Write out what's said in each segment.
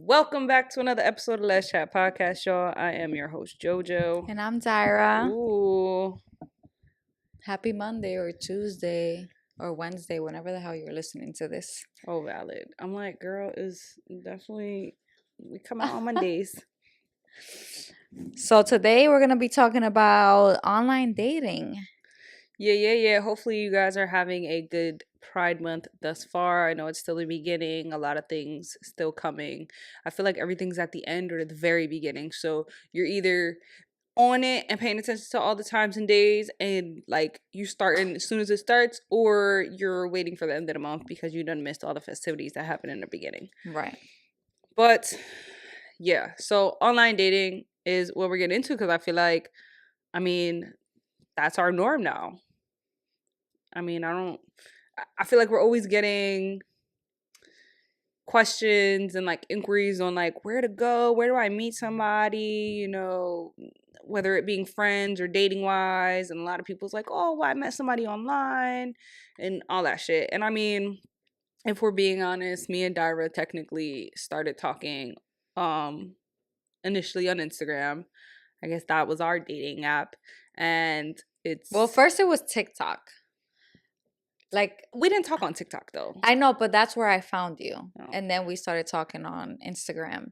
Welcome back to another episode of Let's Chat Podcast, y'all. I am your host, JoJo. And I'm Zyra. Ooh. Happy Monday or Tuesday or Wednesday, whenever the hell you're listening to this. Oh, valid. I'm like, girl, is definitely, we come out on Mondays. So today we're going to be talking about online dating. Yeah. Hopefully you guys are having a good Pride Month thus far. I know it's still the beginning. A lot of things still coming. I feel like everything's at the end or the very beginning. So you're either on it and paying attention to all the times and days and like you starting as soon as it starts, or you're waiting for the end of the month because you done missed all the festivities that happen in the beginning. Right. But yeah, so online dating is what we're getting into because I feel like, that's our norm now. I feel like we're always getting questions and like inquiries on like where to go, where do I meet somebody, whether it being friends or dating wise. And a lot of people's like, oh, well, I met somebody online and all that shit. And I mean, if we're being honest, me and Dyra technically started talking initially on Instagram. I guess that was our dating app. And Well, first it was TikTok. Like, we didn't talk on TikTok though. I know, but that's where I found you. Oh. And then we started talking on Instagram.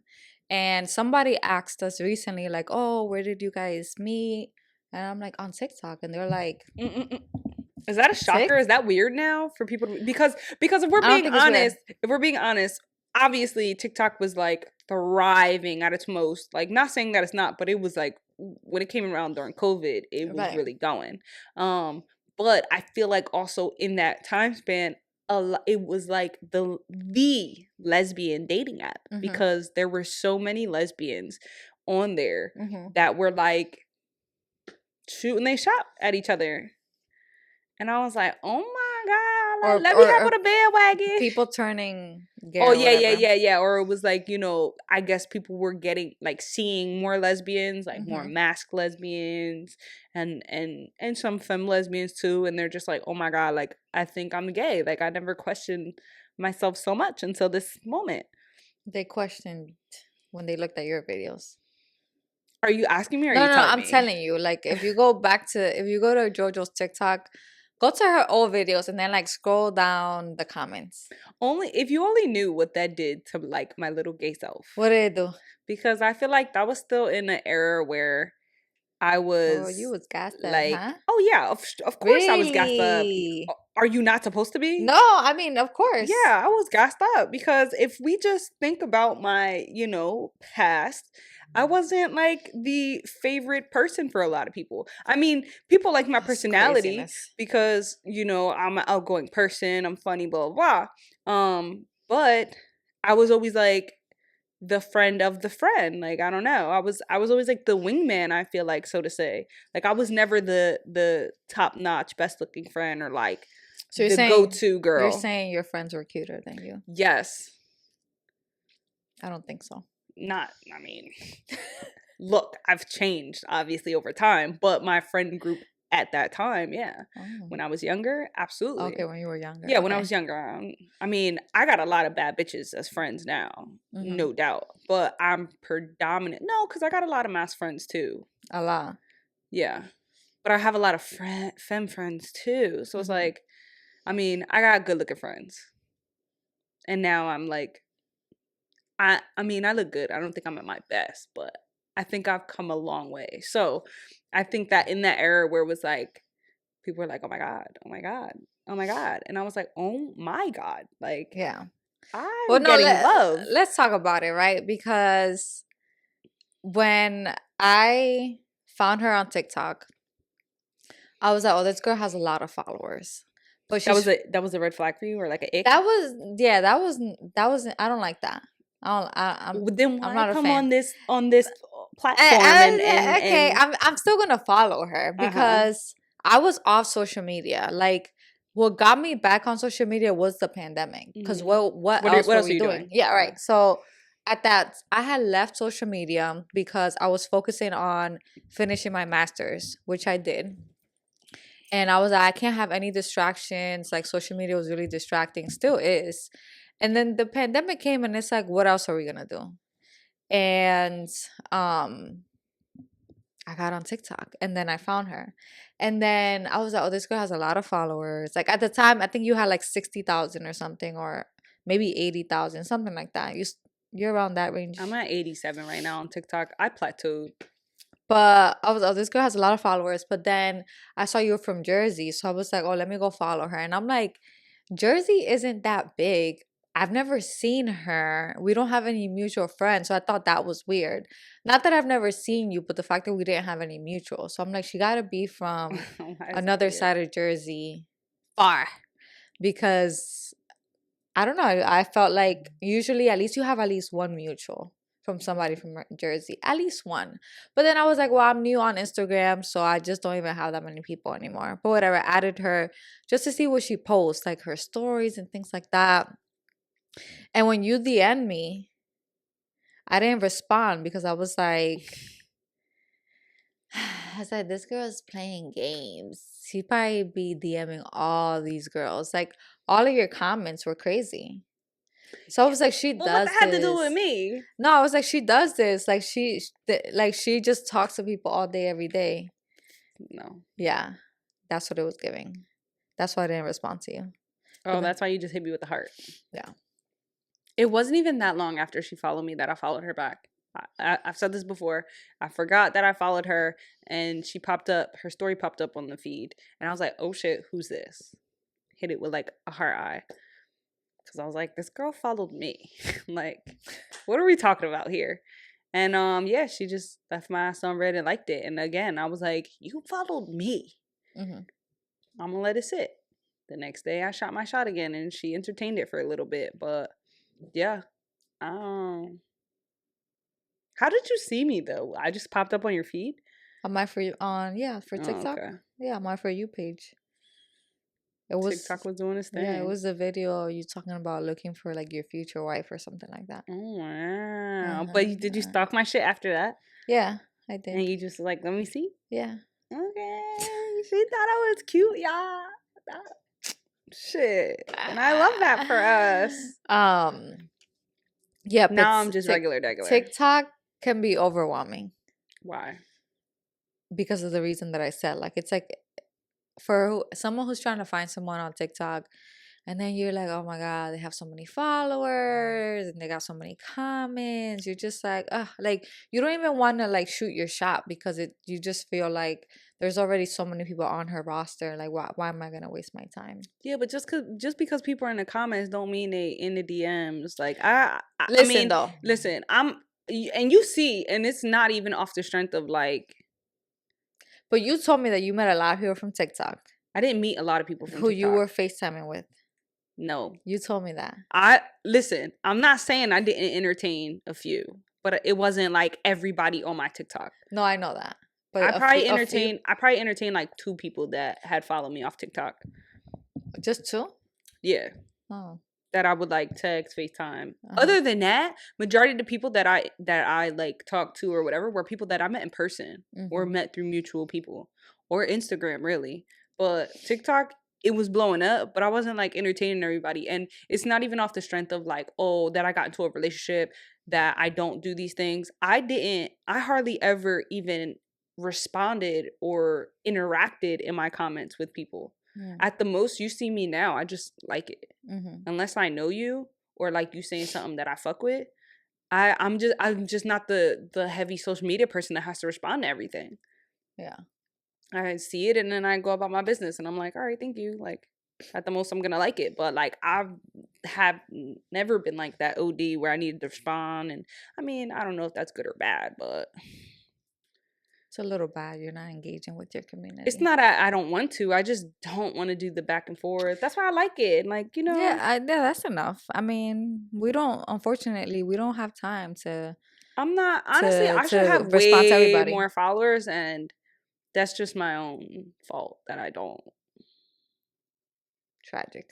And somebody asked us recently, like, oh, where did you guys meet? And I'm like, on TikTok. And they're like, Is that a shocker? Is that weird now for people because if we're being honest, obviously TikTok was like thriving at its most. Like, not saying that it's not, but it was like when it came around during COVID, it was really going. But I feel like also in that time span, it was like the lesbian dating app because there were so many lesbians on there that were like shooting they shot at each other. And I was like, oh my God, let me hop on a bandwagon. People turning gay. Oh, yeah. Or it was like, I guess people were getting, like, seeing more lesbians, like more masked lesbians and some femme lesbians too. And they're just like, oh my God, like, I think I'm gay. Like, I never questioned myself so much until this moment. They questioned when they looked at your videos. Are you asking me or are you telling me? I'm telling you. Like, if you go to JoJo's TikTok, go to her old videos and then like scroll down the comments. If you only knew what that did to like my little gay self. What did it do? Because I feel like that was still in an era where I was. Oh, you was gassed up, like, huh? Oh yeah, of course I was gassed up. Are you not supposed to be? No, I mean, of course. Yeah, I was gassed up because if we just think about my, past, I wasn't like the favorite person for a lot of people. I mean, people like my personality because, I'm an outgoing person, I'm funny, blah, blah, blah. But I was always like the friend of the friend. Like, I don't know. I was always like the wingman, I feel like, so to say. Like, I was never the top-notch, best-looking friend or like the go-to girl. You're saying your friends were cuter than you? Yes. I don't think so. Look, I've changed obviously over time, but my friend group at that time, yeah. Oh. When I was younger, absolutely. Okay, when you were younger. Yeah, when I was younger. I got a lot of bad bitches as friends now, no doubt. But I'm predominant. No, because I got a lot of mass friends too. A lot. Yeah. But I have a lot of femme friends too. So it's like, I got good looking friends. And now I'm like, I look good. I don't think I'm at my best, but I think I've come a long way. So I think that in that era where it was like, people were like, oh my God, oh my God, oh my God. And I was like, oh my God. Like, yeah. I'm getting love. Let's talk about it, right? Because when I found her on TikTok, I was like, oh, this girl has a lot of followers. But that was a red flag for you, or like an ick? That was I don't like that. Then why I'm not come on this platform? I'm still gonna follow her because I was off social media. Like, what got me back on social media was the pandemic. Because what else were we doing? Yeah, right. So at that, I had left social media because I was focusing on finishing my master's, which I did. And I was like, I can't have any distractions. Like, social media was really distracting, still is. And then the pandemic came and it's like, what else are we going to do? And I got on TikTok and then I found her. And then I was like, oh, this girl has a lot of followers. Like at the time, I think you had like 60,000 or something, or maybe 80,000, something like that. You're around that range. I'm at 87 right now on TikTok. I plateaued. But I was, oh, this girl has a lot of followers. But then I saw you were from Jersey. So I was like, oh, let me go follow her. And I'm like, Jersey isn't that big. I've never seen her. We don't have any mutual friends. So I thought that was weird. Not that I've never seen you, but the fact that we didn't have any mutual. So I'm like, she got to be from another side of Jersey. Far. Because I don't know. I felt like usually at least you have at least one mutual from somebody from Jersey. At least one. But then I was like, well, I'm new on Instagram, so I just don't even have that many people anymore. But whatever, I added her just to see what she posts, like her stories and things like that. And when you DM'd me, I didn't respond because I was like, this girl is playing games. She'd probably be DMing all these girls. Like, all of your comments were crazy. So I was like, she does this. What that had to do with me? No, I was like, she does this. Like, she just talks to people all day, every day. No. Yeah. That's what it was giving. That's why I didn't respond to you. Oh, that's why you just hit me with the heart. Yeah. It wasn't even that long after she followed me that I followed her back. I've said this before. I forgot that I followed her, and she popped up. Her story popped up on the feed, and I was like, "Oh shit, who's this?" Hit it with like a heart eye, because I was like, "This girl followed me." Like, what are we talking about here? And yeah, she just left my ass on red and liked it. And again, I was like, "You followed me. I'm gonna let it sit." The next day, I shot my shot again, and she entertained it for a little bit, but. Yeah. How did you see me though? I just popped up on your feed? On my for you for TikTok. Okay. Yeah, on my For You page. It was TikTok was doing its thing. Yeah, it was a video you talking about looking for like your future wife or something like that. Oh wow. But did you stalk my shit after that? Yeah, I did. And you just like, let me see? Yeah. Okay. She thought I was cute, y'all. Shit. And I love that for us. Yeah, but now I'm just regular. TikTok can be overwhelming. Why? Because of the reason that I said. Like, it's like for someone who's trying to find someone on TikTok, and then you're like, oh my God, they have so many followers and they got so many comments. You're just like, like you don't even want to like shoot your shot because you just feel like there's already so many people on her roster. Like, why am I gonna waste my time? Yeah, but just because people are in the comments don't mean they in the DMs. Like, listen, and you see, and it's not even off the strength of like. But you told me that you met a lot of people from TikTok. I didn't meet a lot of people from who TikTok. You were FaceTiming with. No. You told me that. Listen, I'm not saying I didn't entertain a few, but it wasn't like everybody on my TikTok. No, I know that. But I probably entertained like 2 people that had followed me off TikTok. Just 2? Yeah. Oh. That I would like text, FaceTime. Other than that, majority of the people that I like talked to or whatever were people that I met in person or met through mutual people or Instagram, really. But TikTok, it was blowing up, but I wasn't like entertaining everybody. And it's not even off the strength of like, oh, that I got into a relationship, that I don't do these things. I hardly ever even responded or interacted in my comments with people. At the most, you see me now, I just like it. Unless I know you or like you saying something that I fuck with, I'm just not the heavy social media person that has to respond to everything. Yeah. I see it and then I go about my business and I'm like, all right, thank you. Like, at the most, I'm gonna like it. But like, I have never been like that OD where I needed to respond. And I mean, I don't know if that's good or bad, but it's a little bad. You're not engaging with your community. It's not I don't want to. I just don't want to do the back and forth. That's why I like it. Like, you know. Yeah, that's enough. I mean, unfortunately, we don't have time to. I'm not, honestly, I should have way more followers, and that's just my own fault that I don't. Tragic.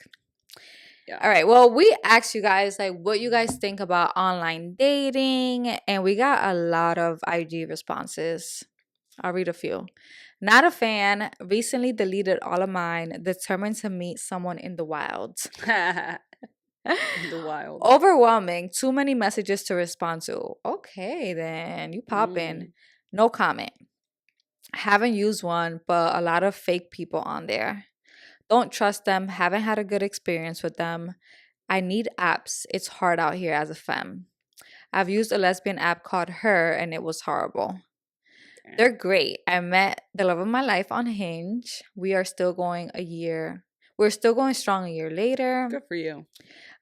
Yeah. All right. Well, we asked you guys like what you guys think about online dating, and we got a lot of IG responses. I'll read a few. Not a fan. Recently deleted all of mine. Determined to meet someone in the wild. The wild. Overwhelming. Too many messages to respond to. Okay, then. You pop in. No comment. Haven't used one, but a lot of fake people on there. Don't trust them. Haven't had a good experience with them. I need apps. It's hard out here as a femme. I've used a lesbian app called Her, and it was horrible. They're great. I met the love of my life on Hinge. We're still going strong a year later. Good for you.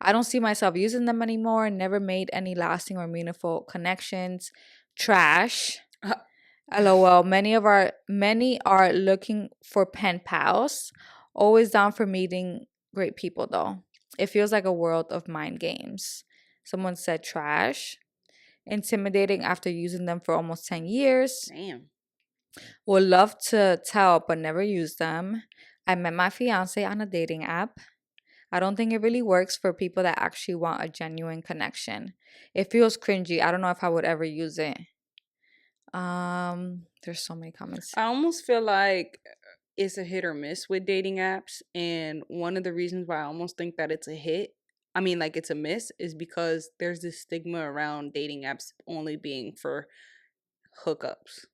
I don't see myself using them anymore. Never made any lasting or meaningful connections. Trash. LOL. Many are looking for pen pals. Always down for meeting great people though. It feels like a world of mind games. Someone said trash. Intimidating after using them for almost 10 years. Damn. Would love to tell, but never use them. I met my fiance on a dating app. I don't think it really works for people that actually want a genuine connection. It feels cringy. I don't know if I would ever use it. There's so many comments. I almost feel like it's a hit or miss with dating apps. And one of the reasons why I almost think that it's a hit, I mean, like it's a miss, is because there's this stigma around dating apps only being for hookups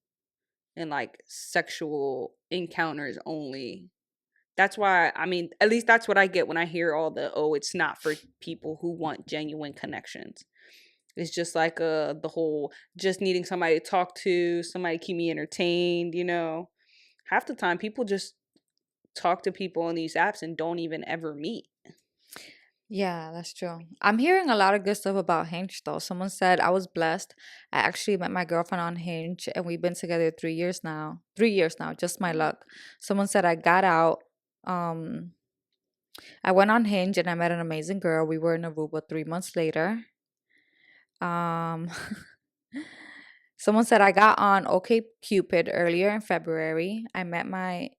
and like sexual encounters only. That's why, I mean, at least that's what I get when I hear all the, oh, it's not for people who want genuine connections. It's just like the whole just needing somebody to talk to, somebody to keep me entertained, you know. Half the time people just talk to people on these apps and don't even ever meet. Yeah, that's true. I'm hearing a lot of good stuff about Hinge though. Someone said I was blessed. I actually met my girlfriend on Hinge and we've been together 3 years now. 3 years now, just my luck. Someone said I got out. I went on Hinge and I met an amazing girl. We were in Aruba 3 months later. Someone said I got on OkCupid earlier in February. I met my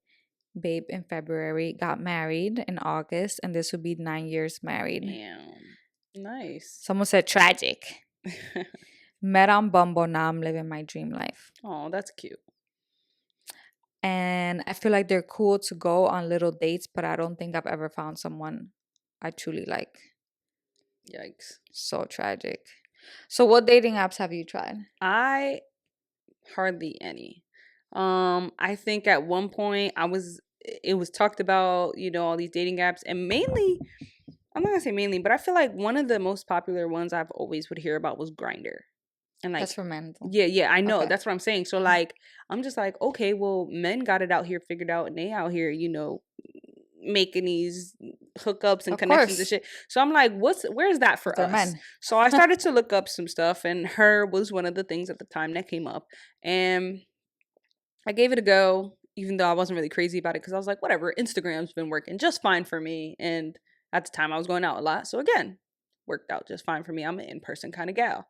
babe in February, got married in August, and this would be 9 years married. Damn. Nice. Someone said tragic. Met on Bumble, now I'm living my dream life. Oh, that's cute. And I feel like they're cool to go on little dates, but I don't think I've ever found someone I truly like. Yikes. So tragic. So what dating apps have you tried? I hardly any. I think at one point it was talked about, you know, all these dating apps, and mainly, I'm not gonna say mainly, but I feel like one of the most popular ones I've always would hear about was Grindr. And like, that's for men. Yeah, I know. Okay. That's what I'm saying. So like, I'm just like, okay, well, men got it out here figured out, and they out here, you know, making these hookups and of connections and shit. So I'm like, where's that for us? Men. So I started to look up some stuff, and Her was one of the things at the time that came up, and I gave it a go, even though I wasn't really crazy about it because I was like, whatever, Instagram's been working just fine for me, and at the time I was going out a lot, so again, worked out just fine for me. I'm an in-person kind of gal.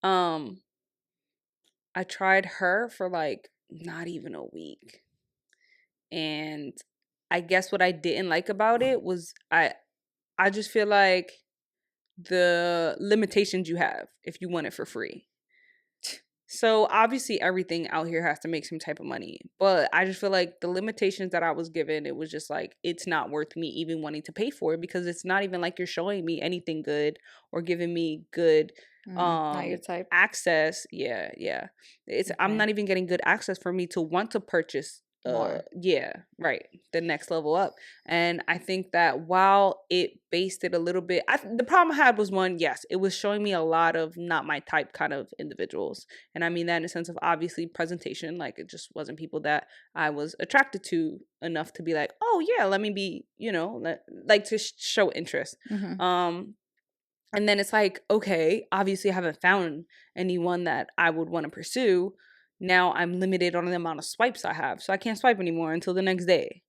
I tried Her for like not even a week, and I guess what I didn't like about it was I just feel like the limitations you have if you want it for free. So obviously everything out here has to make some type of money, but I just feel like the limitations that I was given, it was just like, it's not worth me even wanting to pay for it, because it's not even like you're showing me anything good or giving me good not your type. access. Yeah. It's okay. I'm not even getting good access for me to want to purchase right, the next level up. And I think that while it based it a little bit, the problem I had was, one, yes, it was showing me a lot of not my type kind of individuals, and I mean that in a sense of obviously presentation. Like, it just wasn't people that I was attracted to enough to be like, oh yeah, let me be, you know, like to show interest. And then it's like, okay, obviously I haven't found anyone that I would want to pursue. Now I'm limited on the amount of swipes I have. So I can't swipe anymore until the next day,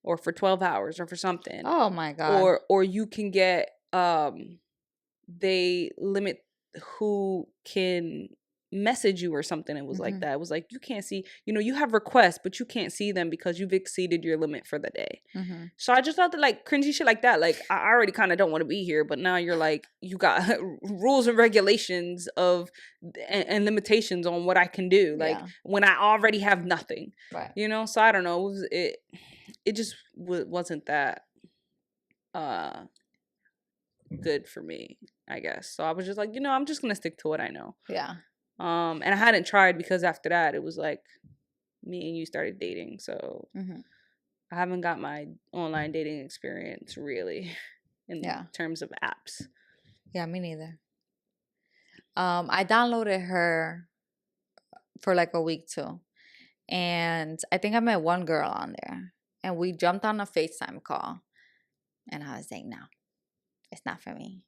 or for 12 hours or for something. Oh my God. Or you can get, they limit who can message you or something. It was like that. It was like, you can't see, you know, you have requests, but you can't see them because you've exceeded your limit for the day. So I just thought that, like, cringy shit like that, like, I already kind of don't want to be here, but now you're like, you got rules and regulations of and limitations on what I can do, like, when I already have nothing, right? You know. So I don't know, it just wasn't that good for me, I guess. So I was just like, I'm just gonna stick to what I know. Yeah. And I hadn't tried because after that it was like me and you started dating. So I haven't got my online dating experience really in terms of apps. Yeah, me neither. I downloaded her for like a week too. And I think I met one girl on there. And we jumped on a FaceTime call. And I was like, no, it's not for me.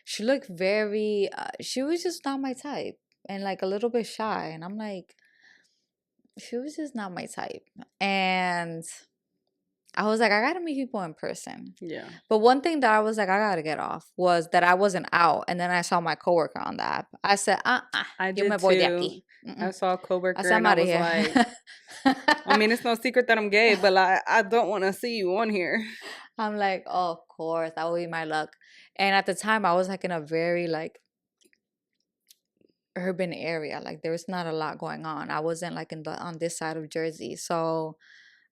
She looked very, she was just not my type. And like a little bit shy. And I'm like, she was just not my type. And I was like, I gotta meet people in person. Yeah. But one thing that I was like, I gotta get off was that I wasn't out. And then I saw my coworker on the app. I said, I did too. I saw a coworker and I was like, I mean, it's no secret that I'm gay, but I don't want to see you on here. I'm like, oh, of course, that will be my luck. And at the time, I was like in a very like urban area. Like there was not a lot going on. I wasn't like on this side of Jersey. So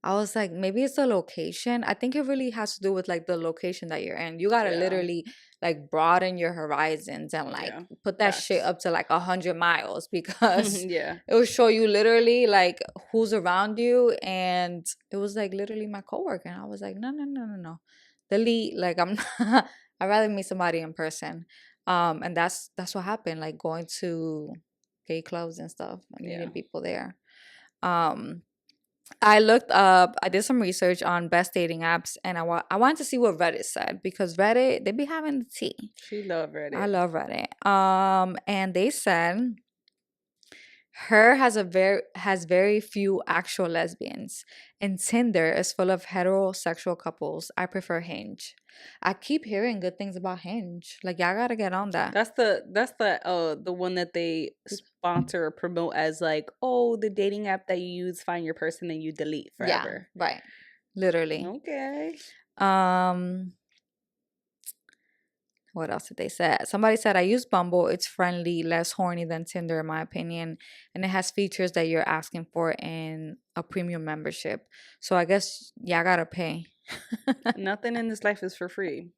I was like, maybe it's the location. I think it really has to do with like the location that you're in. You gotta literally like broaden your horizons and like put that shit up to like 100 miles because it will show you literally like who's around you. And it was like literally my coworker. And I was like, no. Delete. Like I'm not, I'd rather meet somebody in person. And that's what happened. Like going to gay clubs and stuff and meeting people there. I looked up, I did some research on best dating apps, and I wanted to see what Reddit said because Reddit, they be having the tea. She love Reddit. I love Reddit. And they said her has very few actual lesbians, and Tinder is full of heterosexual couples. I prefer Hinge. I keep hearing good things about Hinge. Like y'all gotta get on that. That's the one that they sponsor or promote as like, oh, the dating app that you use, find your person and you delete forever. Yeah, right. Literally. Okay. What else did they say? Somebody said, I use Bumble. It's friendly, less horny than Tinder, in my opinion. And it has features that you're asking for in a premium membership. So I guess y'all gotta pay. Nothing in this life is for free.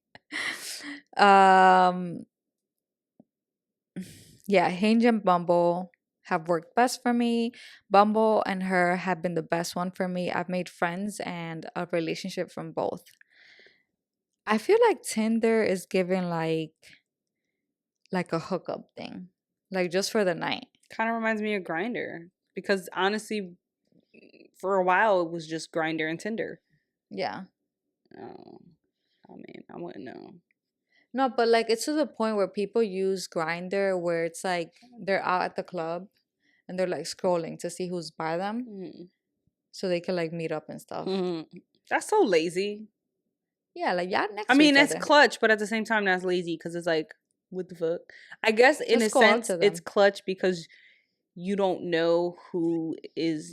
Yeah, Hinge and Bumble have worked best for me. Bumble and her have been the best one for me. I've made friends and a relationship from both. I feel like Tinder is giving like a hookup thing, like just for the night. Kind of reminds me of Grindr because honestly, for a while it was just Grindr and Tinder. Yeah. Oh, I mean, I wouldn't know. No, but like it's to the point where people use Grindr where it's like they're out at the club and they're like scrolling to see who's by them, so they can like meet up and stuff. That's so lazy. Yeah, like y'all next. I mean, that's clutch, but at the same time, that's lazy because it's like, what the fuck? I guess in a sense, it's clutch because you don't know who is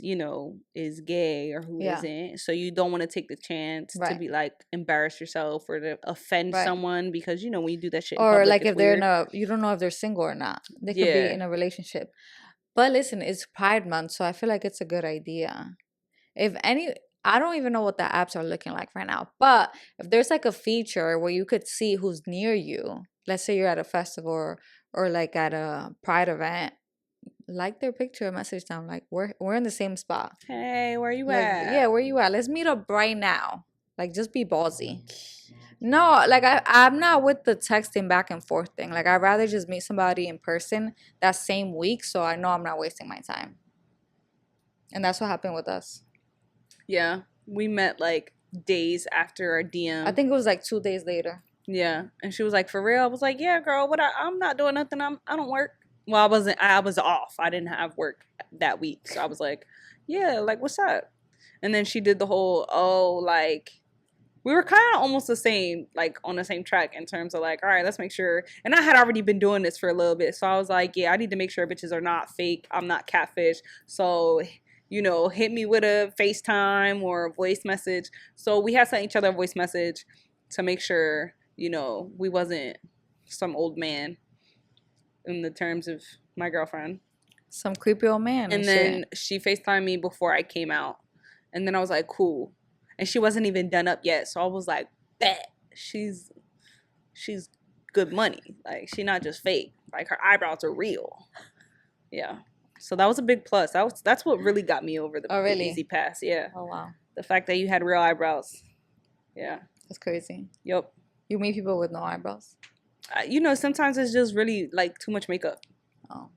gay or who isn't, so you don't want to take the chance to be like embarrass yourself or to offend someone because when you do that shit. Or public, like if they're you don't know if they're single or not. They could be in a relationship. But listen, it's Pride Month, so I feel like it's a good idea. I don't even know what the apps are looking like right now. But if there's like a feature where you could see who's near you, let's say you're at a festival or like at a Pride event, like their picture and message them like we're in the same spot. Hey, where you at? Yeah, where you at? Let's meet up right now. Like just be ballsy. No, like I'm not with the texting back and forth thing. Like I'd rather just meet somebody in person that same week so I know I'm not wasting my time. And that's what happened with us. Yeah, we met like days after our DM. I think it was like 2 days later. Yeah, and she was like, "For real?" I was like, "Yeah, girl. I'm not doing nothing. I don't work." Well, I was off. I didn't have work that week, so I was like, "Yeah, like what's up?" And then she did the whole, like we were kind of almost the same, like on the same track in terms of like, all right, let's make sure. And I had already been doing this for a little bit, so I was like, yeah, I need to make sure bitches are not fake. I'm not catfish, so. Hit me with a FaceTime or a voice message. So we had sent each other a voice message to make sure, we wasn't some old man in the terms of my girlfriend. Some creepy old man. And then she FaceTimed me before I came out. And then I was like, cool. And she wasn't even done up yet. So I was like, bet. She's good money. Like, she not just fake. Like, her eyebrows are real. Yeah. So that was a big plus. That's what really got me over the Easy Pass. Yeah. Oh, wow. The fact that you had real eyebrows. Yeah. That's crazy. Yep. You meet people with no eyebrows? Sometimes it's just really, like, too much makeup. Oh.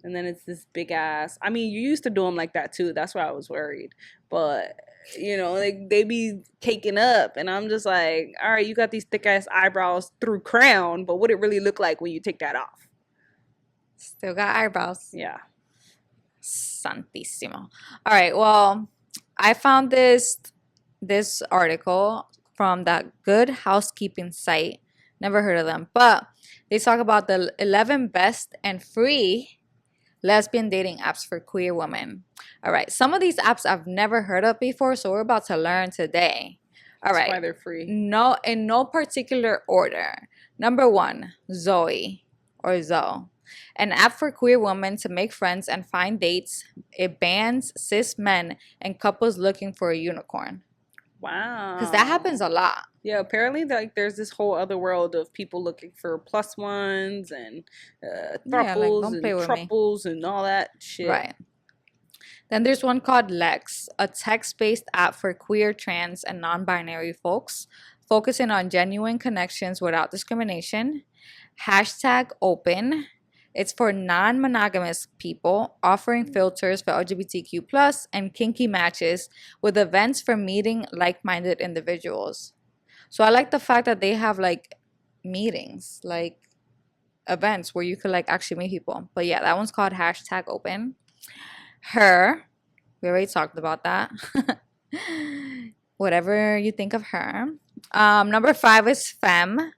And then it's this big ass. I mean, you used to do them like that, too. That's why I was worried. But, like, they be caking up. And I'm just like, all right, you got these thick-ass eyebrows through crown. But what it really look like when you take that off? Still got eyebrows. Yeah. Santissimo. All right, well, I found this article from that Good Housekeeping site. Never heard of them, but they talk about the 11 best and free lesbian dating apps for queer women. All right, some of these apps I've never heard of before, so we're about to learn today. All right. That's why they're free. No, in no particular order. Number 1, Zoe or Zoe. An app for queer women to make friends and find dates. It bans cis men and couples looking for a unicorn. Wow. Because that happens a lot. Yeah, apparently there's this whole other world of people looking for plus ones and thruples and truples and all that shit. Right. Then there's one called Lex, a text-based app for queer, trans, and non-binary folks, focusing on genuine connections without discrimination. #Open. It's for non-monogamous people, offering filters for LGBTQ+ and kinky matches with events for meeting like-minded individuals. So I like the fact that they have like meetings, like events where you could like actually meet people. But yeah, that one's called #Open. Her, we already talked about that. Whatever you think of her. Number 5 is Femme.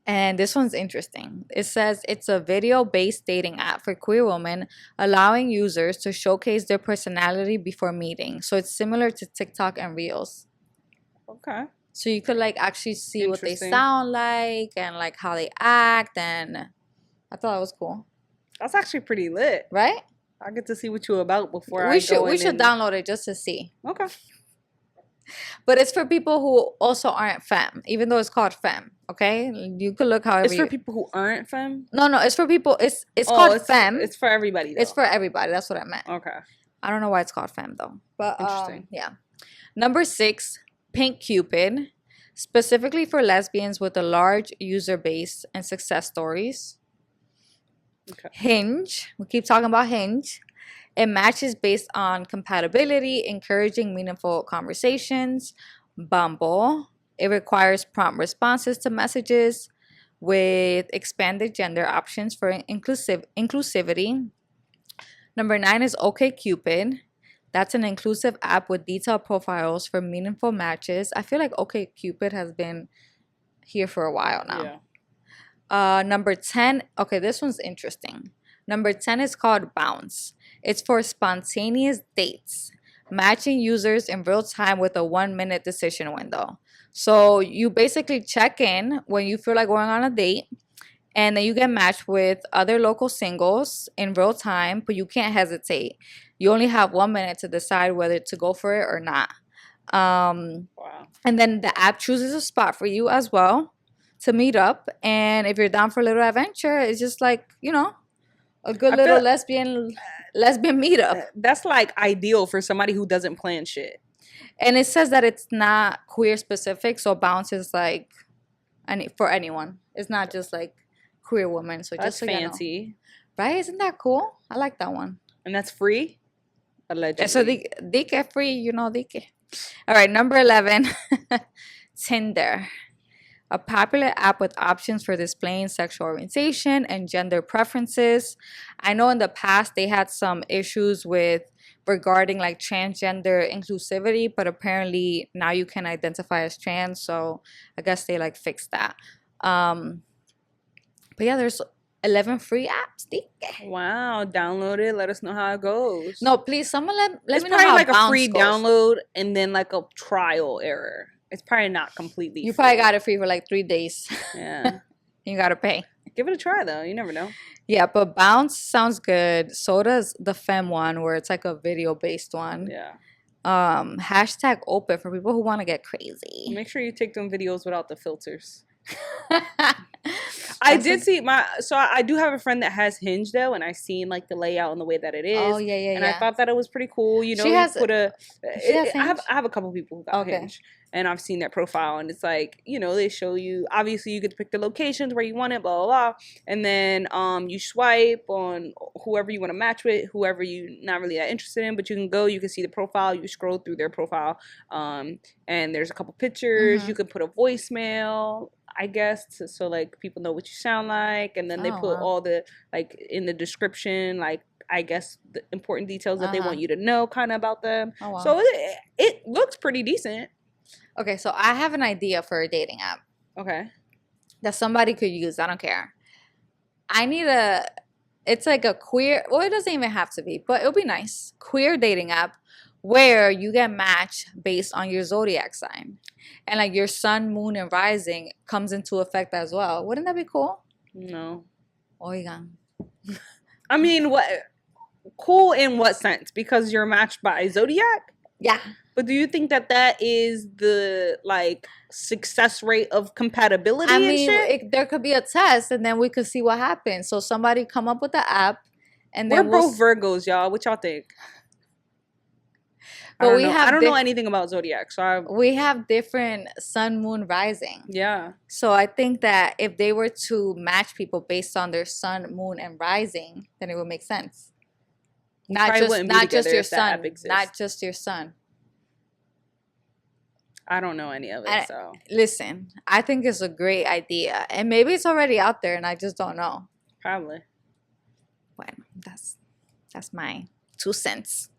And this one's interesting. It says it's a video-based dating app for queer women, allowing users to showcase their personality before meeting. So it's similar to TikTok and Reels. Okay. So you could like actually see what they sound like and like how they act, and I thought it was cool. That's actually pretty lit. Right? I get to see what you're about before we should download it just to see. Okay. But it's for people who also aren't femme, even though it's called femme. Okay, you could look however. It's for people who aren't femme. No, it's for people. It's called femme. It's for everybody. Though. It's for everybody. That's what I meant. Okay. I don't know why it's called femme though. But interesting. Yeah. Number 6, Pink Cupid, specifically for lesbians with a large user base and success stories. Okay. Hinge. We keep talking about Hinge. It matches based on compatibility, encouraging meaningful conversations. Bumble. It requires prompt responses to messages with expanded gender options for inclusivity. Number 9 is OkCupid. That's an inclusive app with detailed profiles for meaningful matches. I feel like OkCupid has been here for a while now. Yeah. Number 10. Okay, this one's interesting. Number 10 is called Bounce. It's for spontaneous dates, matching users in real time with a 1-minute decision window. So you basically check in when you feel like going on a date, and then you get matched with other local singles in real time, but you can't hesitate. You only have 1 minute to decide whether to go for it or not. Wow. And then the app chooses a spot for you as well to meet up. And if you're down for a little adventure, it's just like, a good little lesbian meetup. That's like ideal for somebody who doesn't plan shit. And it says that it's not queer specific, so Bounce is like for anyone. It's not just like queer women. So that's just fancy, right? Isn't that cool? I like that one. And that's free, allegedly. So they get free, they get. All right, number 11, Tinder. A popular app with options for displaying sexual orientation and gender preferences. I know in the past they had some issues regarding like transgender inclusivity, but apparently now you can identify as trans, so I guess they like fixed that. But yeah, there's 11 free apps. Wow, download it. Let us know how it goes. No, please, someone let me know how it's probably like a free goes. download and then like a trial error. It's probably not completely You free. probably got it free for like 3 days. Yeah. You got to pay. Give it a try, though. You never know. Yeah, but Bounce sounds good. So does the Femme one, where it's like a video-based one. Yeah. #Open for people who want to get crazy. Make sure you take them videos without the filters. I did see I do have a friend that has Hinge though, and I seen like the layout and the way that it is. Oh yeah, and I thought that it was pretty cool. You know, she has, I have a couple people who got Hinge, and I've seen their profile, and it's like, you know, they show you, obviously you get to pick the locations where you want it, blah blah blah, and then you swipe on whoever you want to match with, whoever you're not really that interested in, but you can see the profile, you scroll through their profile, and there's a couple pictures. You can put a voicemail, I guess, so like people know what you sound like, and then they put all the, like, in the description, like, I guess the important details that they want you to know kind of about them. So it looks pretty decent. Okay, so I have an idea for a dating app. Okay. That somebody could use. I don't care. It's like a queer, well, it doesn't even have to be, but it'll be nice. Queer dating app where you get matched based on your zodiac sign. And like your sun, moon, and rising comes into effect as well. Wouldn't that be cool? No. Oigan. I mean, what? Cool in what sense? Because you're matched by zodiac? Yeah. But do you think that is the, like, success rate of compatibility? I mean, there could be a test, and then we could see what happens. So somebody come up with the app, and then we're both Virgos, y'all. What y'all think? But I don't know anything about zodiac, so we have different sun, moon, rising. Yeah. So I think that if they were to match people based on their sun, moon, and rising, then it would make sense. Not just your sun. Not just your sun. I don't know any of it, so. Listen, I think it's a great idea. And maybe it's already out there and I just don't know. Probably. Well, that's my 2 cents.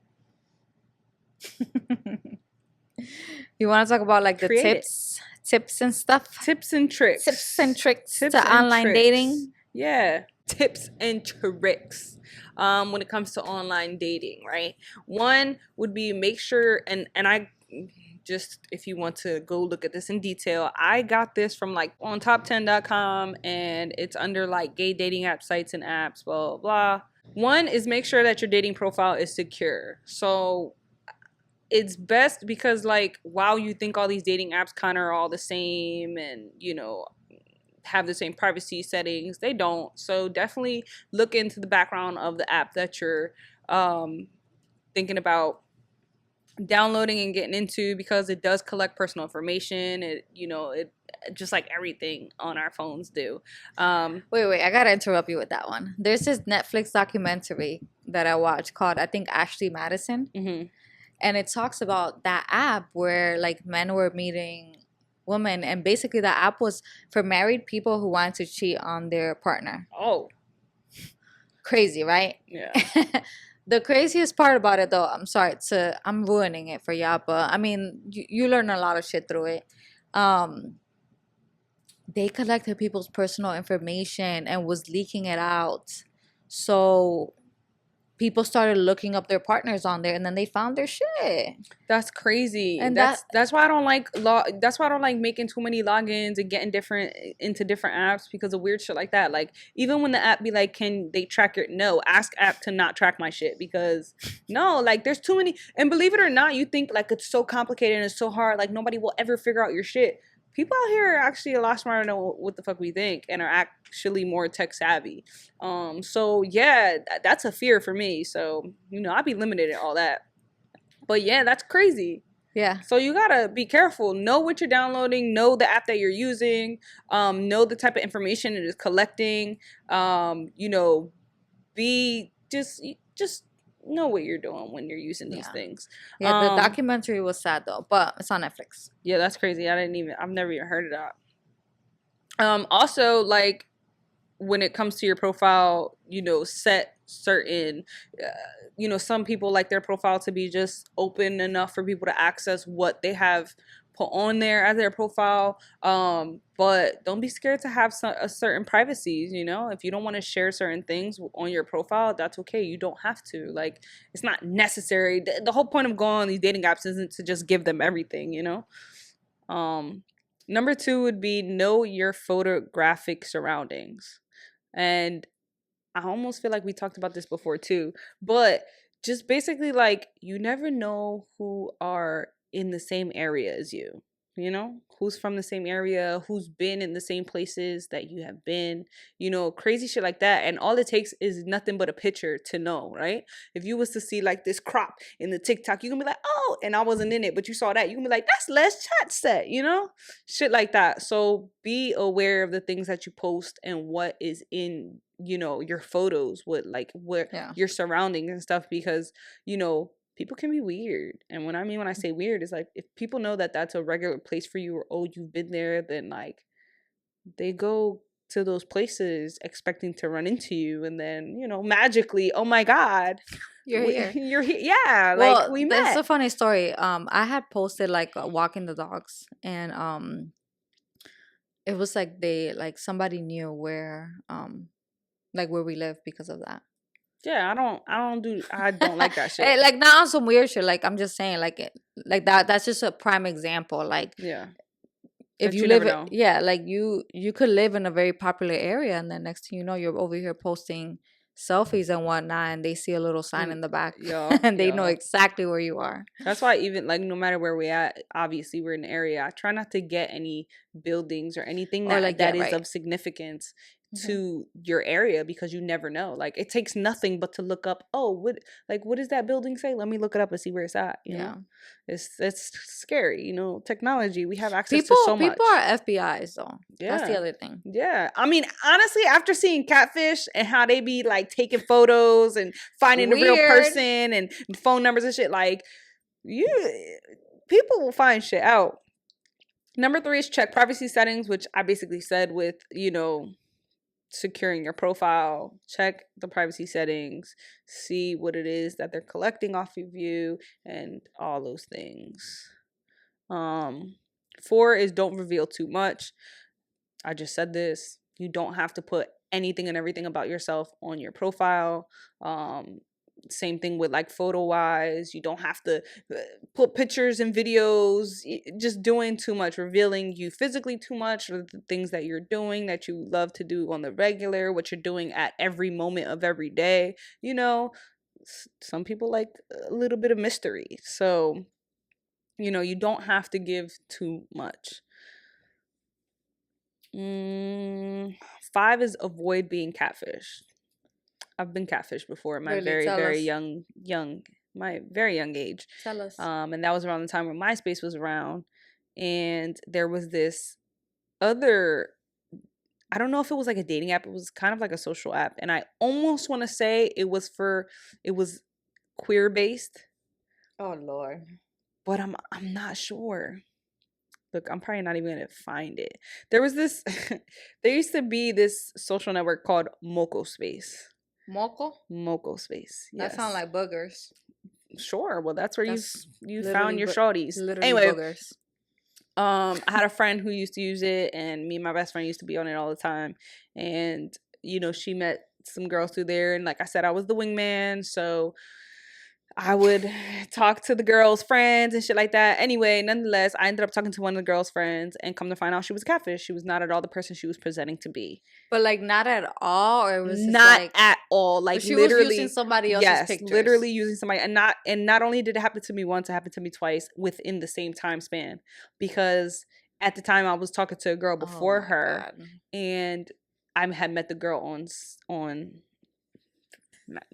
You want to talk about like the tips and stuff? Tips and tricks. To online dating? Yeah. Tips and tricks. When it comes to online dating, right? One would be, make sure, and I just, if you want to go look at this in detail, I got this from like on top10.com, and it's under like gay dating app sites and apps, blah, blah, blah. One is, make sure that your dating profile is secure. So it's best, because like, while you think all these dating apps kind of are all the same and, you know, have the same privacy settings, they don't. So definitely look into the background of the app that you're thinking about downloading and getting into, because it does collect personal information. It just like everything on our phones do. Wait, I gotta interrupt you with that one. There's this Netflix documentary that I watched called, I think, Ashley Madison. Mm-hmm. And it talks about that app where like men were meeting women, and basically the app was for married people who wanted to cheat on their partner. Oh. Crazy, right? Yeah. The craziest part about it, though, I'm ruining it for y'all, but I mean, you learn a lot of shit through it. They collected people's personal information and was leaking it out. So people started looking up their partners on there, and then they found their shit. That's crazy. And that's why I don't like that's why I don't like making too many logins and getting into different apps, because of weird shit like that. Like, even when the app be like, can they track ask app to not track my shit, because no, like, there's too many. And believe it or not, you think like it's so complicated and it's so hard, like nobody will ever figure out your shit. People out here are actually a lot smarter than what the fuck we think, and are actually more tech savvy. So yeah, that's a fear for me. So, you know, I'd be limited in all that. But yeah, that's crazy. Yeah. So you gotta be careful. Know what you're downloading. Know the app that you're using. Know the type of information it is collecting. You know, just know what you're doing when you're using these things. Yeah, the documentary was sad though, but it's on Netflix. Yeah, that's crazy. I've never even heard of that. Also, like, when it comes to your profile, you know, set certain, you know, some people like their profile to be just open enough for people to access what they have put on there as their profile. But don't be scared to have a certain privacy. You know, if you don't want to share certain things on your profile, that's okay. You don't have to. Like, it's not necessary. The whole point of going on these dating apps isn't to just give them everything, you know. Number 2 would be, know your photographic surroundings. And I almost feel like we talked about this before too, but just basically, like, you never know who are in the same area as you. you know, who's from the same area, who's been in the same places that you have been, you know, crazy shit like that. And all it takes is nothing but a picture to know, right? If you was to see like this crop in the TikTok, you can be like, oh, and I wasn't in it, but you saw that, you can be like, that's Les Chat set, you know, shit like that. So be aware of the things that you post and what is in, you know, your photos, what your surroundings and stuff, because, you know, people can be weird. And when I say weird, is like, if people know that that's a regular place for you, or oh, you've been there, then like they go to those places expecting to run into you, and then, you know, magically, oh my god, you're here. You're here. Yeah, well, like we met. That's a funny story. I had posted like walking the dogs, and it was like somebody knew where where we live because of that. Yeah, I don't like that shit. Like, not on some weird shit. Like, I'm just saying, like that's just a prime example. Like, yeah, if you live, like you could live in a very popular area, and then next thing you know, you're over here posting selfies and whatnot, and they see a little sign in the back, and they know exactly where you are. That's why, even like, no matter where we at, obviously we're in the area, I try not to get any buildings or anything that is of significance to your area, because you never know. Like, it takes nothing but to look up, oh, what does that building say? Let me look it up and see where it's at. You know, it's scary. You know, technology, we have access to so much. People are FBI's though. Yeah, that's the other thing. Yeah, I mean, honestly, after seeing Catfish and how they be like taking photos and finding the real person and phone numbers and shit, like, people will find shit out. Number 3 is check privacy settings, which I basically said with, you know, securing your profile. Check the privacy settings, see what it is that they're collecting off of you, and all those things. 4 is don't reveal too much. I just said this. You don't have to put anything and everything about yourself on your profile. Same thing with like photo wise. You don't have to put pictures and videos. Just doing too much, revealing you physically too much, or the things that you're doing that you love to do on the regular, what you're doing at every moment of every day. You know, some people like a little bit of mystery. So, you know, you don't have to give too much. 5 is avoid being catfished. I've been catfished before at my very young age. Tell us. And that was around the time when MySpace was around, and there was this other, I don't know if it was like a dating app, it was kind of like a social app, and I almost want to say it was queer based. Oh Lord. But I'm not sure. Look, I'm probably not even gonna find it. There was this there used to be this social network called Moco Space. Moco Space. Yes. That sounds like boogers. Sure. Well, that's where you found your shorties. Anyway, boogers. I had a friend who used to use it, and me and my best friend used to be on it all the time. And, you know, she met some girls through there, and like I said, I was the wingman, so I would talk to the girls' friends and shit like that. Anyway, nonetheless, I ended up talking to one of the girls' friends, and come to find out she was a catfish. She was not at all the person she was presenting to be. But like, not at all, or it was just not like, at all. Like, she literally was using somebody else's pictures. Literally using somebody, and not only did it happen to me once, it happened to me twice within the same time span. Because at the time I was talking to a girl before her, God. And I had met the girl on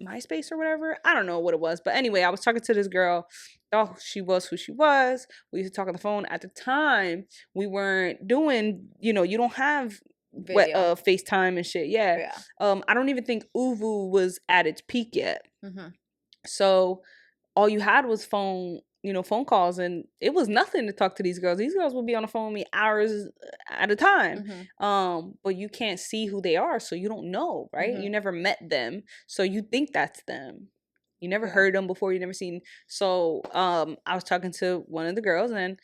MySpace or whatever. I don't know what it was, but anyway, I was talking to this girl. Oh, she was who she was. We used to talk on the phone. At the time, we weren't doing, you know, you don't have FaceTime and shit. Yeah. I don't even think Uvu was at its peak yet. Mm-hmm. So all you had was phone calls, and it was nothing to talk to these girls. These girls would be on the phone with me hours at a time. Mm-hmm. But you can't see who they are, so you don't know, right? Mm-hmm. You never met them, so you think that's them. You never heard them before, you never seen. So I was talking to one of the girls, and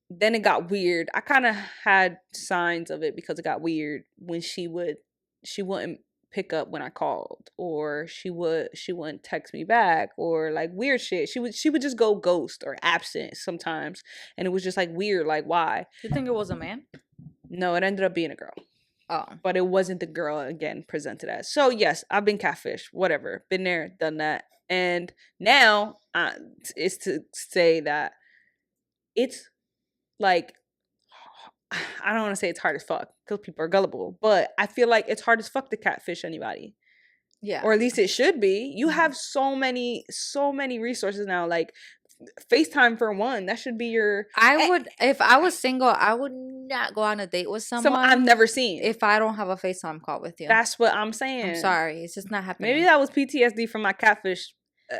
then it got weird. I kind of had signs of it, because it got weird when she wouldn't pick up when I called, or she wouldn't text me back, or like weird shit. She would just go ghost or absent sometimes, and it was just like weird. Like, why? You think it was a man? No, it ended up being a girl. Oh, but it wasn't the girl again presented as. So yes, I've been catfished. Whatever, been there, done that, and now it's to say that it's like, I don't want to say it's hard as fuck because people are gullible, but I feel like it's hard as fuck to catfish anybody. Yeah. Or at least it should be. You have so many resources now. Like FaceTime for one. That should be your. I would, if I was single, I would not go on a date with someone I've never seen. If I don't have a FaceTime call with you. That's what I'm saying. I'm sorry. It's just not happening. Maybe that was PTSD from my catfish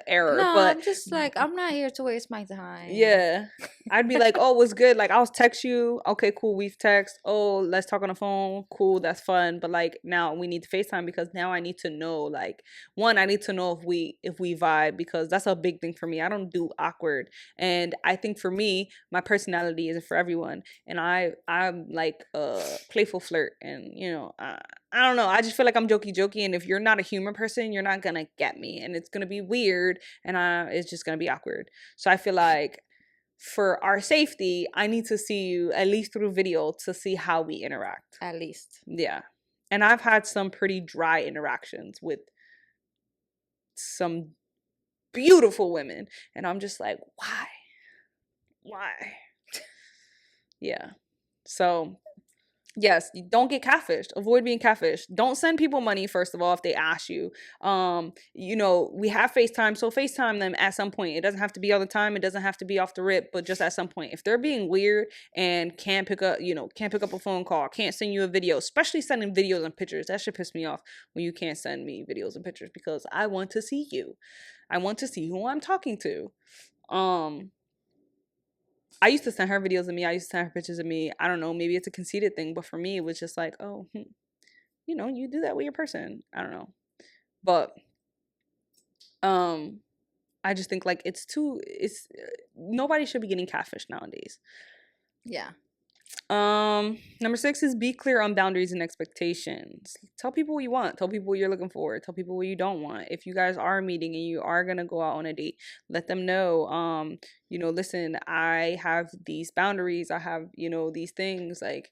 error. No, but I'm just like, I'm not here to waste my time. Yeah. I'd be like, oh, what's good? Like, I'll text you. Okay, cool. We've text. Oh, let's talk on the phone. Cool. That's fun. But like, now we need to FaceTime because now I need to know, like, one, I need to know if we vibe, because that's a big thing for me. I don't do awkward. And I think for me, my personality isn't for everyone. And I'm like a playful flirt. And, you know, I don't know. I just feel like I'm jokey. And if you're not a humor person, you're not going to get me. And it's going to be weird. And it's just going to be awkward. So I feel like for our safety, I need to see you at least through video to see how we interact. At least. Yeah. And I've had some pretty dry interactions with some beautiful women. And I'm just like, why? Why? Yeah. So yes, don't get catfished. Avoid being catfished. Don't send people money, first of all, if they ask you. You know, we have FaceTime, so FaceTime them at some point. It doesn't have to be all the time. It doesn't have to be off the rip, but just at some point. If they're being weird and can't pick up a phone call, can't send you a video, especially sending videos and pictures. That should piss me off when you can't send me videos and pictures, because I want to see you. I want to see who I'm talking to. I used to send her videos of me. I used to send her pictures of me. I don't know. Maybe it's a conceited thing. But for me, it was just like, oh, you know, you do that with your person. I don't know. But I just think like nobody should be getting catfished nowadays. Yeah. Number 6 is be clear on boundaries and expectations. Tell people what you want. Tell people what you're looking for. Tell people what you don't want. If you guys are meeting and you are gonna go out on a date, let them know, you know, listen, I have these boundaries. I have, you know, these things. Like,